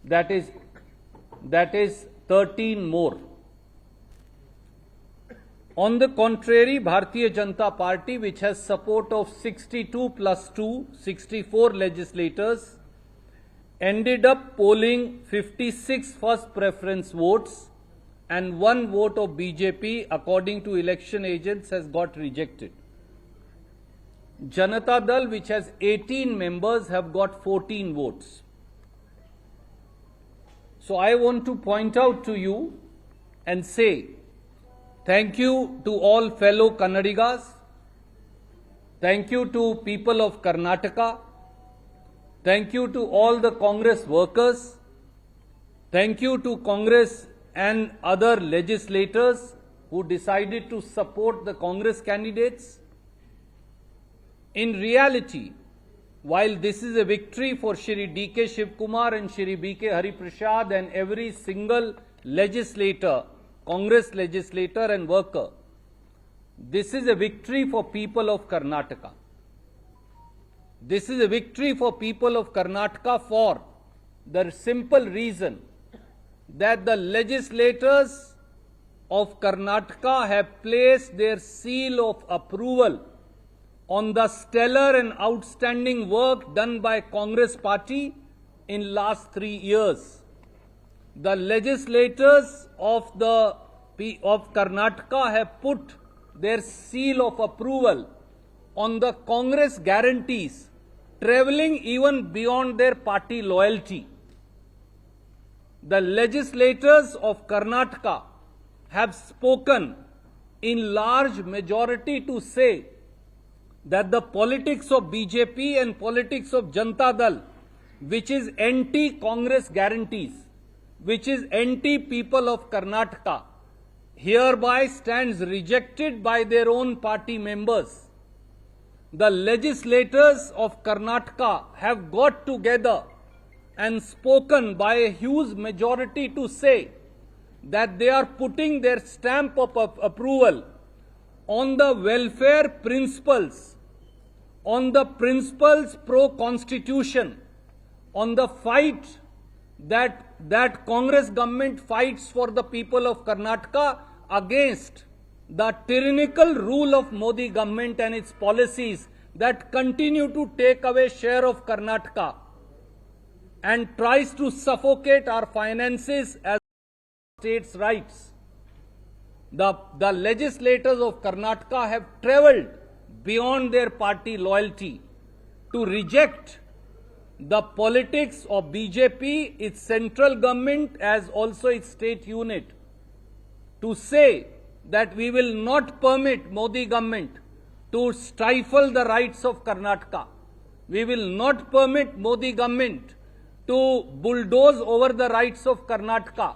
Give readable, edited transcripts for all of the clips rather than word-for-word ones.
that is 13 more. On the contrary, Bharatiya Janata Party, which has support of 62 plus 2, 64 legislators, ended up polling 56 first preference votes and 1 vote of BJP, according to election agents, has got rejected. Janata Dal, which has 18 members, have got 14 votes. So I want to point out to you and say thank you to all fellow Kannadigas. Thank you to people of Karnataka. Thank you to all the Congress workers. Thank you to Congress and other legislators who decided to support the Congress candidates. In reality, while this is a victory for Shri D.K. Shivkumar and Shri B.K. Hari Prasad and every single legislator, Congress legislator and worker, this is a victory for people of Karnataka. This is a victory for people of Karnataka for the simple reason that the legislators of Karnataka have placed their seal of approval on the stellar and outstanding work done by Congress party in last 3 years. The legislators of Karnataka have put their seal of approval on the Congress guarantees, traveling even beyond their party loyalty. The legislators of Karnataka have spoken in large majority to say that the politics of BJP and politics of Janata Dal, which is anti-Congress guarantees, which is anti-people of Karnataka, hereby stands rejected by their own party members. The legislators of Karnataka have got together and spoken by a huge majority to say that they are putting their stamp of approval on the welfare principles, on the principles pro-constitution, on the fight that Congress government fights for the people of Karnataka against the tyrannical rule of Modi government and its policies that continue to take away share of Karnataka and tries to suffocate our finances as states' rights. The legislators of Karnataka have travelled beyond their party loyalty to reject the politics of BJP, its central government as also its state unit, to say that we will not permit Modi government to stifle the rights of Karnataka. We will not permit Modi government to bulldoze over the rights of Karnataka.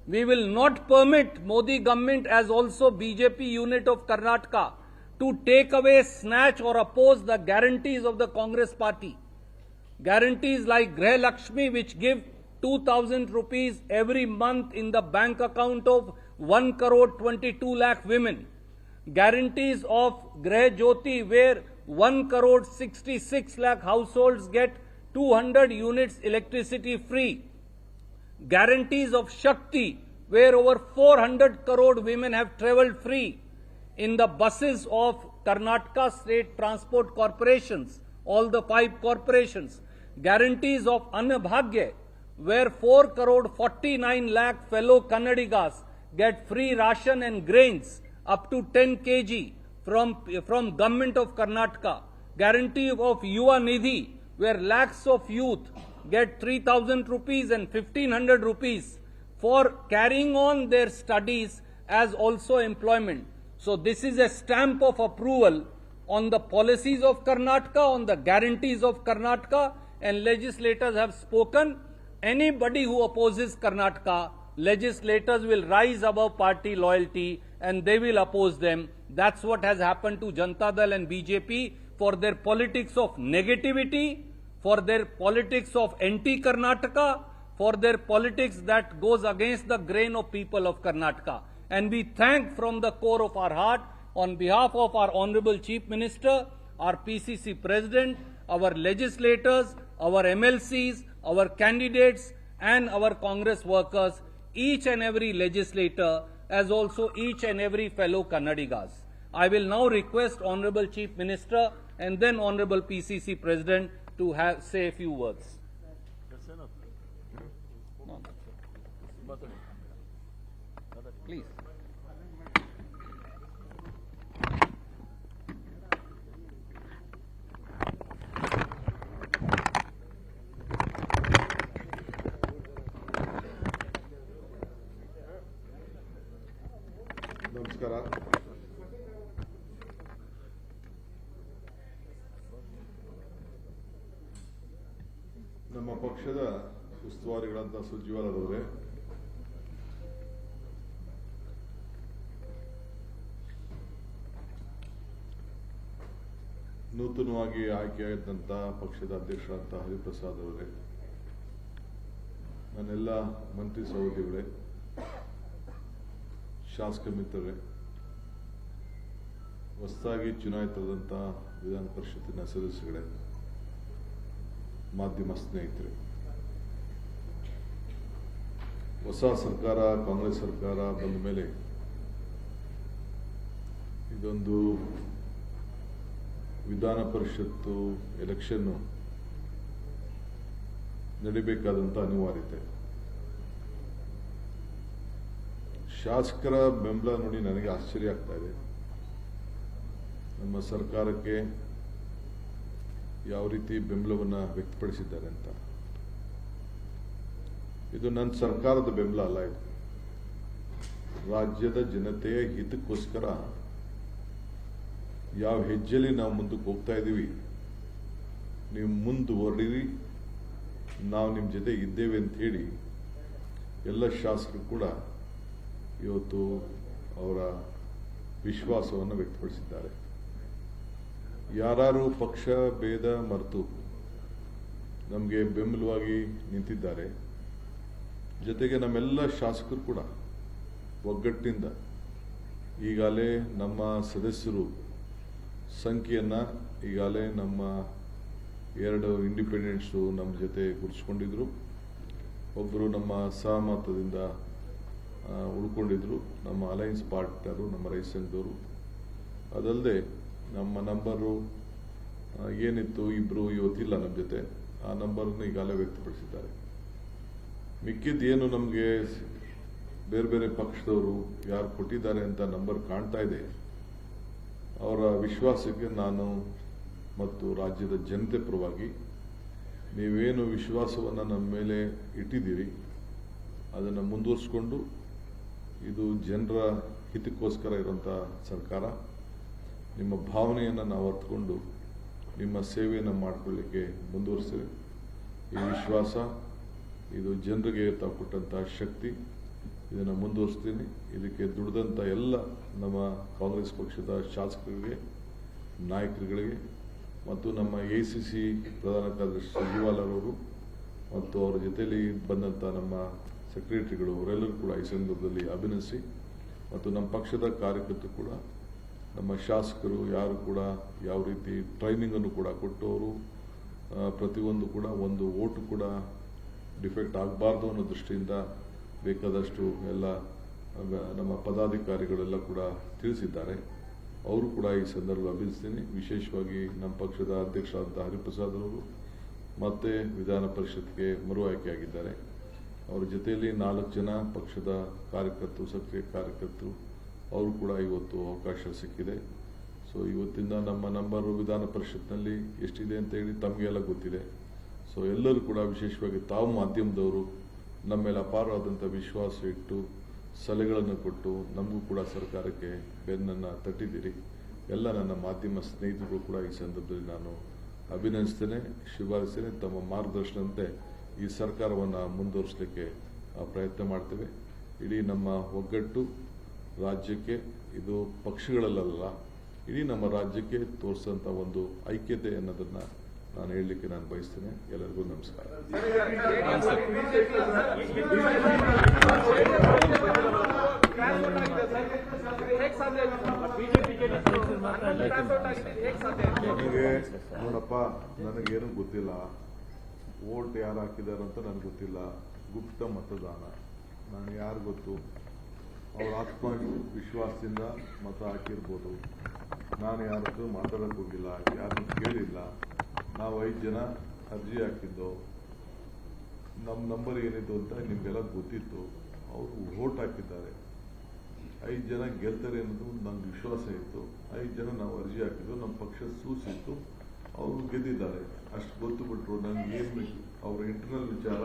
We will not permit Modi government as also BJP unit of Karnataka to take away, snatch or oppose the guarantees of the Congress party. Guarantees like Greh Lakshmi, which give 2,000 rupees every month in the bank account of 1 crore 22 lakh women. Guarantees of Greh Jyoti, where 1 crore 66 lakh households get 200 units electricity free. Guarantees of Shakti, where over 400 crore women have travelled free in the buses of Karnataka State Transport Corporations, all the 5 corporations. Guarantees of Annabhagya, where 4 crore 49 lakh fellow Kannadigas get free ration and grains up to 10 kg from government of Karnataka. Guarantee of Yuva Nidhi, where lakhs of youth get 3,000 rupees and 1,500 rupees for carrying on their studies as also employment. So this is a stamp of approval on the policies of Karnataka, on the guarantees of Karnataka, and legislators have spoken. Anybody who opposes Karnataka, legislators will rise above party loyalty and they will oppose them. That's what has happened to Janata Dal and BJP for their politics of negativity, for their politics of anti-Karnataka, for their politics that goes against the grain of people of Karnataka. And we thank from the core of our heart, on behalf of our Honorable Chief Minister, our PCC President, our legislators, our MLCs, our candidates and our Congress workers, each and every legislator, as also each and every fellow Kannadigas. I will now request Honorable Chief Minister and then Honorable PCC President to say a few words. Please. ನಮಸ್ಕಾರ. ನಮ್ಮ ಪಕ್ಷದ ಉಸ್ತುವಾರಿಗಳಂತ ಸುಜ್ಜಿವಾಲರವರೇ, ನೂತನವಾಗಿ ಆಯ್ಕೆಯಾದಂಥ ಪಕ್ಷದ ಅಧ್ಯಕ್ಷರಾದಂಥ ಹರಿಪ್ರಸಾದ್ ಅವರೇ, ನನ್ನೆಲ್ಲ ಮಂತ್ರಿ ಸಹೋದರಿಗಳೇ, ಶಾಸಕ ಮಿತ್ರರೇ, ಹೊಸದಾಗಿ ಚುನಾಯಿತರಾದಂಥ ವಿಧಾನ ಪರಿಷತ್ತಿನ ಸದಸ್ಯಗಳೇ, ಮಾಧ್ಯಮ ಸ್ನೇಹಿತರೆ, ಹೊಸ ಸರ್ಕಾರ ಕಾಂಗ್ರೆಸ್ ಸರ್ಕಾರ ಬಂದ ಮೇಲೆ ಇದೊಂದು ವಿಧಾನ ಪರಿಷತ್ತು ಎಲೆಕ್ಷನ್ ನಡೀಬೇಕಾದಂಥ ಅನಿವಾರ್ಯತೆ. ಶಾಸಕರ ಬೆಂಬಲ ನೋಡಿ ನನಗೆ ಆಶ್ಚರ್ಯ ಆಗ್ತಾ ಇದೆ. ನಮ್ಮ ಸರ್ಕಾರಕ್ಕೆ ಯಾವ ರೀತಿ ಬೆಂಬಲವನ್ನು ವ್ಯಕ್ತಪಡಿಸಿದ್ದಾರೆ ಅಂತ. ಇದು ನನ್ನ ಸರ್ಕಾರದ ಬೆಂಬಲ ಅಲ್ಲ, ಇದು ರಾಜ್ಯದ ಜನತೆಯ ಹಿತಕ್ಕೋಸ್ಕರ ಯಾವ ಹೆಜ್ಜೆಯಲ್ಲಿ ನಾವು ಮುಂದಕ್ಕೆ ಹೋಗ್ತಾ ಇದ್ದೀವಿ, ನೀವು ಮುಂದುವರಿರಿ, ನಾವು ನಿಮ್ಮ ಜೊತೆ ಇದ್ದೇವೆ ಅಂತ ಹೇಳಿ ಎಲ್ಲ ಶಾಸಕರು ಕೂಡ ಇವತ್ತು ಅವರ ವಿಶ್ವಾಸವನ್ನು ವ್ಯಕ್ತಪಡಿಸಿದ್ದಾರೆ. ಯಾರು ಪಕ್ಷ ಭೇದ ಮರೆತು ನಮಗೆ ಬೆಂಬಲವಾಗಿ ನಿಂತಿದ್ದಾರೆ, ಜೊತೆಗೆ ನಮ್ಮೆಲ್ಲ ಶಾಸಕರು ಕೂಡ ಒಗ್ಗಟ್ಟಿನಿಂದ ಈಗಾಗಲೇ ನಮ್ಮ ಸದಸ್ಯರು ಸಂಖ್ಯೆಯನ್ನು ಈಗಾಗಲೇ ನಮ್ಮ 2 ಇಂಡಿಪೆಂಡೆಂಟ್ಸು ನಮ್ಮ ಜೊತೆ ಗುರುತಿಸ್ಕೊಂಡಿದ್ರು, ಒಬ್ಬರು ನಮ್ಮ ಸಹಮತದಿಂದ ಉಳ್ಕೊಂಡಿದ್ರು, ನಮ್ಮ ಅಲಯನ್ಸ್ ಪಾರ್ಟ್ನರು, ನಮ್ಮ ರೈತ ಸಂಘದವರು. ಅದಲ್ಲದೆ ನಮ್ಮ ನಂಬರು ಏನಿತ್ತು, ಇಬ್ಬರು ಇವತ್ತಿಲ್ಲ ನಮ್ಮ ಜೊತೆ, ಆ ನಂಬರನ್ನು ಈಗಾಗಲೇ ವ್ಯಕ್ತಪಡಿಸಿದ್ದಾರೆ. ಮಿಕ್ಕಿದ್ದೇನು ನಮಗೆ ಬೇರೆ ಬೇರೆ ಪಕ್ಷದವರು ಯಾರು ಕೊಟ್ಟಿದ್ದಾರೆ ಅಂತ ನಂಬರ್ ಕಾಣ್ತಾ ಇದೆ, ಅವರ ವಿಶ್ವಾಸಕ್ಕೆ ನಾನು ಮತ್ತು ರಾಜ್ಯದ ಜನತೆ ಪರವಾಗಿ ನೀವೇನು ವಿಶ್ವಾಸವನ್ನು ನಮ್ಮ ಮೇಲೆ ಇಟ್ಟಿದ್ದೀರಿ ಅದನ್ನು ಮುಂದುವರಿಸಿಕೊಂಡು, ಇದು ಜನರ ಹಿತಕ್ಕೋಸ್ಕರ ಇರುವಂಥ ಸರ್ಕಾರ, ನಿಮ್ಮ ಭಾವನೆಯನ್ನು ನಾವು ಅರ್ಥಕೊಂಡು ನಿಮ್ಮ ಸೇವೆಯನ್ನು ಮಾಡಿಕೊಳ್ಳಿಕ್ಕೆ ಮುಂದುವರಿಸಿದೆ. ಈ ವಿಶ್ವಾಸ, ಇದು ಜನರಿಗೆ ತಾವು ಕೊಟ್ಟಂಥ ಶಕ್ತಿ, ಇದನ್ನು ಮುಂದುವರಿಸ್ತೀನಿ. ಇದಕ್ಕೆ ದುಡಿದಂಥ ಎಲ್ಲ ನಮ್ಮ ಕಾಂಗ್ರೆಸ್ ಪಕ್ಷದ ಶಾಸಕರಿಗೆ, ನಾಯಕರುಗಳಿಗೆ ಮತ್ತು ನಮ್ಮ ACC ಪ್ರಧಾನ ಕಾರ್ಯದರ್ಶಿ ಸುರ್ಜೇವಾಲಾರವರು ಮತ್ತು ಅವರ ಜೊತೆಯಲ್ಲಿ ಬಂದಂಥ ನಮ್ಮ ಸೆಕ್ರೆಟರಿಗಳು ಅವರೆಲ್ಲರೂ ಕೂಡ ಈ ಸಂದರ್ಭದಲ್ಲಿ ಅಭಿನಂದಿಸಿ, ಮತ್ತು ನಮ್ಮ ಪಕ್ಷದ ಕಾರ್ಯಕರ್ತರು ಕೂಡ, ನಮ್ಮ ಶಾಸಕರು ಯಾರು ಕೂಡ ಯಾವ ರೀತಿ ಟ್ರೈನಿಂಗನ್ನು ಕೂಡ ಕೊಟ್ಟವರು, ಪ್ರತಿಯೊಂದು ಕೂಡ ಒಂದು ಓಟು ಕೂಡ ಡಿಫೆಕ್ಟ್ ಆಗಬಾರ್ದು ಅನ್ನೋ ದೃಷ್ಟಿಯಿಂದ ಬೇಕಾದಷ್ಟು ಎಲ್ಲ ನಮ್ಮ ಪದಾಧಿಕಾರಿಗಳೆಲ್ಲ ಕೂಡ ತಿಳಿಸಿದ್ದಾರೆ. ಅವರು ಕೂಡ ಈ ಸಂದರ್ಭ ಅಭಿನಂದಿಸ್ತೀನಿ. ವಿಶೇಷವಾಗಿ ನಮ್ಮ ಪಕ್ಷದ ಅಧ್ಯಕ್ಷರಾದಂಥ ಹರಿಪ್ರಸಾದ್ ಅವರು ಮತ್ತೆ ವಿಧಾನ ಪರಿಷತ್ಗೆ ಮರು ಆಯ್ಕೆಯಾಗಿದ್ದಾರೆ. ಅವರ ಜೊತೆಯಲ್ಲಿ 4 ಜನ ಪಕ್ಷದ ಕಾರ್ಯಕರ್ತರು, ಸಕ್ರಿಯ ಕಾರ್ಯಕರ್ತರು, ಅವರು ಕೂಡ ಇವತ್ತು ಅವಕಾಶ ಸಿಕ್ಕಿದೆ. ಸೊ ಇವತ್ತಿಂದ ನಮ್ಮ ನಂಬರು ವಿಧಾನ ಪರಿಷತ್ನಲ್ಲಿ ಎಷ್ಟಿದೆ ಅಂತ ಹೇಳಿ ತಮಗೆಲ್ಲ ಗೊತ್ತಿದೆ. ಸೊ ಎಲ್ಲರೂ ಕೂಡ ವಿಶೇಷವಾಗಿ ತಾವು ಮಾಧ್ಯಮದವರು ನಮ್ಮ ಮೇಲೆ ಅಪಾರವಾದಂಥ ವಿಶ್ವಾಸ ಇಟ್ಟು ಸಲಹೆಗಳನ್ನು ಕೊಟ್ಟು ನಮಗೂ ಕೂಡ ಸರ್ಕಾರಕ್ಕೆ ಬೆನ್ನನ್ನು ತಟ್ಟಿದ್ದೀರಿ. ಎಲ್ಲ ನನ್ನ ಮಾಧ್ಯಮ ಸ್ನೇಹಿತರು ಕೂಡ ಈ ಸಂದರ್ಭದಲ್ಲಿ ನಾನು ಅಭಿನಂದಿಸ್ತೇನೆ, ಶುಭಾರಿಸ್ತೇನೆ. ತಮ್ಮ ಮಾರ್ಗದರ್ಶನದಂತೆ ಈ ಸರ್ಕಾರವನ್ನು ಮುಂದುವರಿಸಲಿಕ್ಕೆ ಪ್ರಯತ್ನ ಮಾಡ್ತೇವೆ. ಇಡೀ ನಮ್ಮ ಒಗ್ಗಟ್ಟು ರಾಜ್ಯಕ್ಕೆ, ಇದು ಪಕ್ಷಗಳಲ್ಲ, ಇಡೀ ನಮ್ಮ ರಾಜ್ಯಕ್ಕೆ ತೋರಿಸಂತ ಒಂದು ಐಕ್ಯತೆ ಅನ್ನೋದನ್ನ ನಾನು ಹೇಳಲಿಕ್ಕೆ ನಾನು ಬಯಸ್ತೇನೆ. ಎಲ್ಲರಿಗೂ ನಮಸ್ಕಾರ. ನನಗೆ ನೋಡಪ್ಪ, ನನಗೇನು ಗೊತ್ತಿಲ್ಲ. ವೋಟ್ ಯಾರು ಹಾಕಿದ್ದಾರೆ ಅಂತ ನನಗೆ ಗೊತ್ತಿಲ್ಲ. ಗುಪ್ತ ಮತದಾನ, ನಾನು ಯಾರು ಗೊತ್ತು? ಅವ್ರ ಆತ್ಮವಿಶ್ವಾಸದಿಂದ ಮತ ಹಾಕಿರ್ಬೋದು. ನಾನು ಯಾರ ಹತ್ರ ಮಾತಾಡೋಕೆ ಹೋಗಿಲ್ಲ, ಯಾರನ್ನೂ ಕೇಳಿಲ್ಲ. ನಾವು 5 ಜನ ಅರ್ಜಿ ಹಾಕಿದ್ದು, ನಮ್ಮ ನಂಬರ್ ಏನಿತ್ತು ಅಂತ ನಿಮಗೆಲ್ಲ ಗೊತ್ತಿತ್ತು. ಅವರು ವೋಟ್ ಹಾಕಿದ್ದಾರೆ. 5 ಜನ ಗೆಲ್ತಾರೆ ಅನ್ನೋದು ನಂಗೆ ವಿಶ್ವಾಸ ಇತ್ತು. 5 ಜನ ನಾವು ಅರ್ಜಿ ಹಾಕಿದ್ದು, ನಮ್ಮ ಪಕ್ಷ ಸೂಚಿಸಿತ್ತು, ಅವರು ಗೆದ್ದಿದ್ದಾರೆ. ಅಷ್ಟು ಗೊತ್ತು ಬಿಟ್ರು ನನಗೆ ಏನು ಅವರ ಇಂಟರ್ನಲ್ ವಿಚಾರ,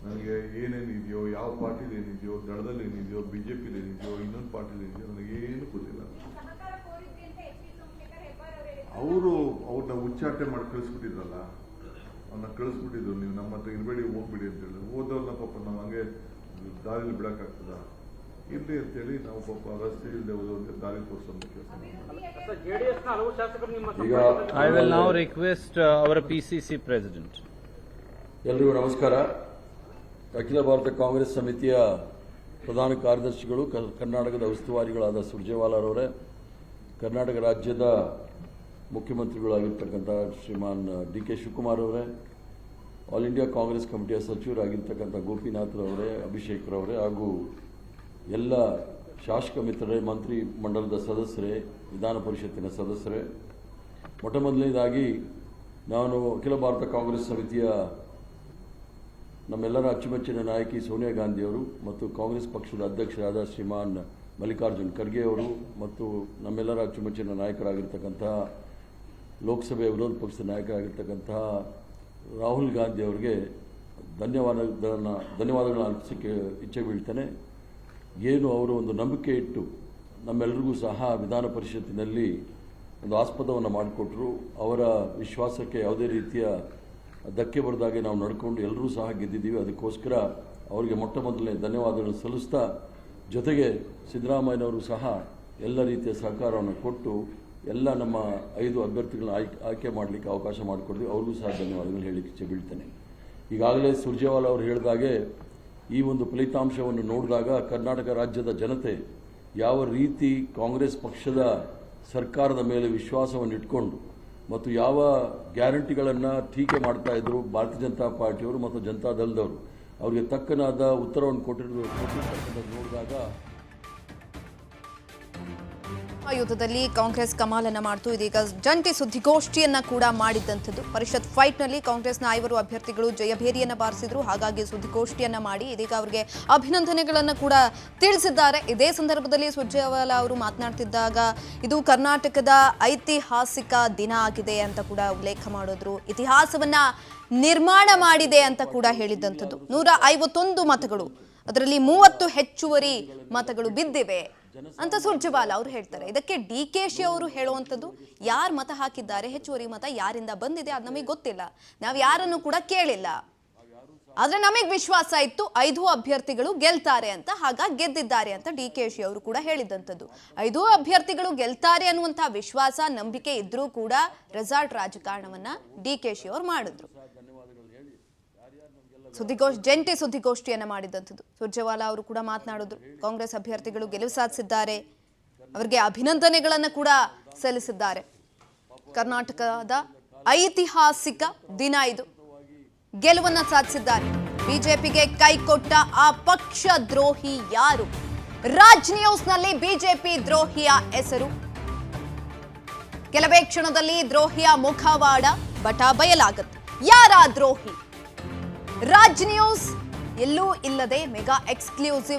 ನನಗೆ ಏನೇನಿದೆಯೋ, ಯಾವ ಪಾರ್ಟಿಲಿ ಏನಿದೆಯೋ, ದಳದಲ್ಲಿ ಏನಿದೆಯೋ, ಬಿಜೆಪಿಲಿ ಏನಿದೆಯೋ, ಇನ್ನೊಂದು ಪಾರ್ಟಿಲಿ ಏನಿದೆಯೋ, ನನಗೇನು ಗೊತ್ತಿಲ್ಲ. ಅವ್ರನ್ನ ಉಚ್ಚಾಟನೆ ಮಾಡಿ ಕಳಿಸ್ಬಿಟ್ಟಿದ್ರಲ್ಲ, ಅವನ್ನ ಕಳಿಸ್ಬಿಟ್ಟಿದ್ರು. ನೀವು ನಮ್ಮ ಹತ್ರ ಇರಬೇಡಿ, ಹೋಗ್ಬಿಡಿ ಅಂತೇಳಿ. ಹೋದವ್ರನ್ನ ಪಾಪ ನಾವು ಹಂಗೆ ದಾರಿಲಿ ಬಿಡೋಕ್ಕಾಗ್ತದ? ಇರ್ಲಿ ಅಂತೇಳಿ ನಾವು ಪಾಪ ರಸ್ತೆ ಇಲ್ಲದೆ ಹೋದವ್ರಿಗೆ ದಾರಿ ತೋರಿಸೋದು ಕೆಲಸ. I will now request our PCC President. ಎಲ್ರಿಗೂ ನಮಸ್ಕಾರ. ಅಖಿಲ ಭಾರತ ಕಾಂಗ್ರೆಸ್ ಸಮಿತಿಯ ಪ್ರಧಾನ ಕಾರ್ಯದರ್ಶಿಗಳು, ಕರ್ನಾಟಕದ ಉಸ್ತುವಾರಿಗಳಾದ ಸುರ್ಜೇವಾಲಾರವರೇ, ಕರ್ನಾಟಕ ರಾಜ್ಯದ ಮುಖ್ಯಮಂತ್ರಿಗಳಾಗಿರ್ತಕ್ಕಂಥ ಶ್ರೀಮಾನ್ DK ಶಿವಕುಮಾರ್ ಅವರೇ, ಆಲ್ ಇಂಡಿಯಾ ಕಾಂಗ್ರೆಸ್ ಕಮಿಟಿಯ ಸಚಿವರಾಗಿರ್ತಕ್ಕಂಥ ಗೋಪಿನಾಥ್ರವರೇ, ಅಭಿಷೇಕ್ರವರೇ, ಹಾಗೂ ಎಲ್ಲ ಶಾಸಕ ಮಿತ್ರರೇ, ಮಂತ್ರಿ ಮಂಡಲದ ಸದಸ್ಯರೇ, ವಿಧಾನ ಪರಿಷತ್ತಿನ ಸದಸ್ಯರೇ, ಮೊದಲನೇದಾಗಿ ನಾನು ಅಖಿಲ ಭಾರತ ಕಾಂಗ್ರೆಸ್ ಸಮಿತಿಯ ನಮ್ಮೆಲ್ಲರ ಅಚ್ಚುಮೆಚ್ಚಿನ ನಾಯಕಿ ಸೋನಿಯಾ ಗಾಂಧಿಯವರು ಮತ್ತು ಕಾಂಗ್ರೆಸ್ ಪಕ್ಷದ ಅಧ್ಯಕ್ಷರಾದ ಶ್ರೀಮಾನ್ ಮಲ್ಲಿಕಾರ್ಜುನ್ ಖರ್ಗೆ ಅವರು ಮತ್ತು ನಮ್ಮೆಲ್ಲರ ಅಚ್ಚುಮೆಚ್ಚಿನ ನಾಯಕರಾಗಿರ್ತಕ್ಕಂತಹ ಲೋಕಸಭೆ ವಿರೋಧ ಪಕ್ಷದ ನಾಯಕರಾಗಿರ್ತಕ್ಕಂತಹ ರಾಹುಲ್ ಗಾಂಧಿ ಅವರಿಗೆ ಧನ್ಯವಾದಗಳನ್ನು ಅರ್ಪಿಸಕ್ಕೆ ಇಚ್ಛೆ ಬೀಳ್ತೇನೆ. ಏನು ಅವರು ಒಂದು ನಂಬಿಕೆ ಇಟ್ಟು ನಮ್ಮೆಲ್ಲರಿಗೂ ಸಹ ವಿಧಾನ ಪರಿಷತ್ತಿನಲ್ಲಿ ಒಂದು ಆಸ್ಪದವನ್ನು ಮಾಡಿಕೊಟ್ರು. ಅವರ ವಿಶ್ವಾಸಕ್ಕೆ ಯಾವುದೇ ರೀತಿಯ ಧಕ್ಕೆ ಬರದಾಗೆ ನಾವು ನಡ್ಕೊಂಡು ಎಲ್ಲರೂ ಸಹ ಗೆದ್ದಿದ್ದೀವಿ. ಅದಕ್ಕೋಸ್ಕರ ಅವರಿಗೆ ಮೊದಲನೇ ಧನ್ಯವಾದಗಳನ್ನು ಸಲ್ಲಿಸ್ತಾ, ಜೊತೆಗೆ ಸಿದ್ದರಾಮಯ್ಯನವರು ಸಹ ಎಲ್ಲ ರೀತಿಯ ಸಹಕಾರವನ್ನು ಕೊಟ್ಟು ಎಲ್ಲ ನಮ್ಮ 5 ಅಭ್ಯರ್ಥಿಗಳನ್ನ ಆಯ್ಕೆ ಮಾಡಲಿಕ್ಕೆ ಅವಕಾಶ ಮಾಡಿಕೊಡ್ತೀವಿ. ಅವ್ರಿಗೂ ಸಹ ಧನ್ಯವಾದಗಳು ಹೇಳಲಿಕ್ಕೆ ಇಚ್ಛೆ ಬೀಳ್ತೇನೆ. ಈಗಾಗಲೇ ಸುರ್ಜೇವಾಲಾ ಅವರು ಹೇಳಿದಾಗೆ ಈ ಒಂದು ಫಲಿತಾಂಶವನ್ನು ನೋಡಿದಾಗ ಕರ್ನಾಟಕ ರಾಜ್ಯದ ಜನತೆ ಯಾವ ರೀತಿ ಕಾಂಗ್ರೆಸ್ ಪಕ್ಷದ ಸರ್ಕಾರದ ಮೇಲೆ ವಿಶ್ವಾಸವನ್ನು ಇಟ್ಕೊಂಡು ಮತ್ತು ಯಾವ ಗ್ಯಾರಂಟಿಗಳನ್ನು ಟೀಕೆ ಮಾಡ್ತಾ ಇದ್ರು ಭಾರತೀಯ ಜನತಾ ಪಾರ್ಟಿಯವರು ಮತ್ತು ಜನತಾ ದಳದವರು, ಅವರಿಗೆ ತಕ್ಕನಾದ ಉತ್ತರವನ್ನು ಕೊಟ್ಟಿರ್ತಕ್ಕಂಥದ್ದು ನೋಡಿದಾಗ ಯುದ್ಧದಲ್ಲಿ ಕಾಂಗ್ರೆಸ್ ಕಮಾಲನ್ನ ಮಾಡಿತು. ಇದೀಗ ಜಂಟಿ ಸುದ್ದಿಗೋಷ್ಠಿಯನ್ನ ಕೂಡ ಮಾಡಿದ್ದಂಥದ್ದು. ಪರಿಷತ್ ಫೈಟ್ನಲ್ಲಿ ಕಾಂಗ್ರೆಸ್ನ 5 ಅಭ್ಯರ್ಥಿಗಳು ಜಯಭೇರಿಯನ್ನ ಬಾರಿಸಿದ್ರು. ಹಾಗಾಗಿ ಸುದ್ದಿಗೋಷ್ಠಿಯನ್ನ ಮಾಡಿ ಇದೀಗ ಅವರಿಗೆ ಅಭಿನಂದನೆಗಳನ್ನು ಕೂಡ ತಿಳಿಸಿದ್ದಾರೆ. ಇದೇ ಸಂದರ್ಭದಲ್ಲಿ ಸುರ್ಜೇವಾಲಾ ಅವರು ಮಾತನಾಡ್ತಿದ್ದಾಗ ಇದು ಕರ್ನಾಟಕದ ಐತಿಹಾಸಿಕ ದಿನ ಆಗಿದೆ ಅಂತ ಕೂಡ ಉಲ್ಲೇಖ ಮಾಡಿದ್ರು. ಇತಿಹಾಸವನ್ನ ನಿರ್ಮಾಣ ಮಾಡಿದೆ ಅಂತ ಕೂಡ ಹೇಳಿದ್ದಂಥದ್ದು. 151 ಮತಗಳು, ಅದರಲ್ಲಿ 30 ಹೆಚ್ಚುವರಿ ಮತಗಳು ಬಿದ್ದಿವೆ ಅಂತ ಸುರ್ಜೇವಾಲಾ ಅವರು ಹೇಳ್ತಾರೆ. ಇದಕ್ಕೆ DKಶಿ ಅವರು ಹೇಳುವಂಥದ್ದು, ಯಾರು ಮತ ಹಾಕಿದ್ದಾರೆ, ಹೆಚ್ಚುವರಿ ಮತ ಯಾರಿಂದ ಬಂದಿದೆ ಅದು ನಮಗೆ ಗೊತ್ತಿಲ್ಲ, ನಾವು ಯಾರನ್ನು ಕೂಡ ಕೇಳಿಲ್ಲ, ಆದ್ರೆ ನಮಗೆ ವಿಶ್ವಾಸ ಇತ್ತು 5 ಅಭ್ಯರ್ಥಿಗಳು ಗೆಲ್ತಾರೆ ಅಂತ, ಹಾಗಾಗಿ ಗೆದ್ದಿದ್ದಾರೆ ಅಂತ DKಶಿ ಅವರು ಕೂಡ ಹೇಳಿದಂಥದ್ದು. 5 ಅಭ್ಯರ್ಥಿಗಳು ಗೆಲ್ತಾರೆ ಅನ್ನುವಂತಹ ವಿಶ್ವಾಸ, ನಂಬಿಕೆ ಇದ್ರೂ ಕೂಡ ರೆಸಾರ್ಟ್ ರಾಜಕಾರಣವನ್ನ DKಶಿ ಅವರು ಮಾಡಿದ್ರು. ಜಂಟಿ ಸುದ್ದಿಗೋಷ್ಠಿಯನ್ನ ಮಾಡಿದಂಥದ್ದು. ಸುರ್ಜೇವಾಲಾ ಅವರು ಕೂಡ ಮಾತನಾಡಿದ್ರು. ಕಾಂಗ್ರೆಸ್ ಅಭ್ಯರ್ಥಿಗಳು ಗೆಲುವು ಸಾಧಿಸಿದ್ದಾರೆ, ಅವರಿಗೆ ಅಭಿನಂದನೆಗಳನ್ನು ಕೂಡ ಸಲ್ಲಿಸಿದ್ದಾರೆ. ಕರ್ನಾಟಕದ ಐತಿಹಾಸಿಕ ದಿನ ಇದು, ಗೆಲುವನ್ನ ಸಾಧಿಸಿದ್ದಾರೆ. ಬಿಜೆಪಿಗೆ ಕೈ ಕೊಟ್ಟ ಆ ಪಕ್ಷ ದ್ರೋಹಿ ಯಾರು? ರಾಜ್ ನ್ಯೂಸ್ನಲ್ಲಿ ಬಿಜೆಪಿ ದ್ರೋಹಿಯ ಹೆಸರು. ಕೆಲವೇ ಕ್ಷಣದಲ್ಲಿ ದ್ರೋಹಿಯ ಮುಖವಾಡ ಬಟಾ ಬಯಲಾಗುತ್ತೆ. ಯಾರ ದ್ರೋಹಿ? ರಾಜ್ ನ್ಯೂಸ್ ಎಲ್ಲೂ ಇಲ್ಲದೆ ಮೆಗಾ ಎಕ್ಸ್ಕ್ಲೂಸಿವ್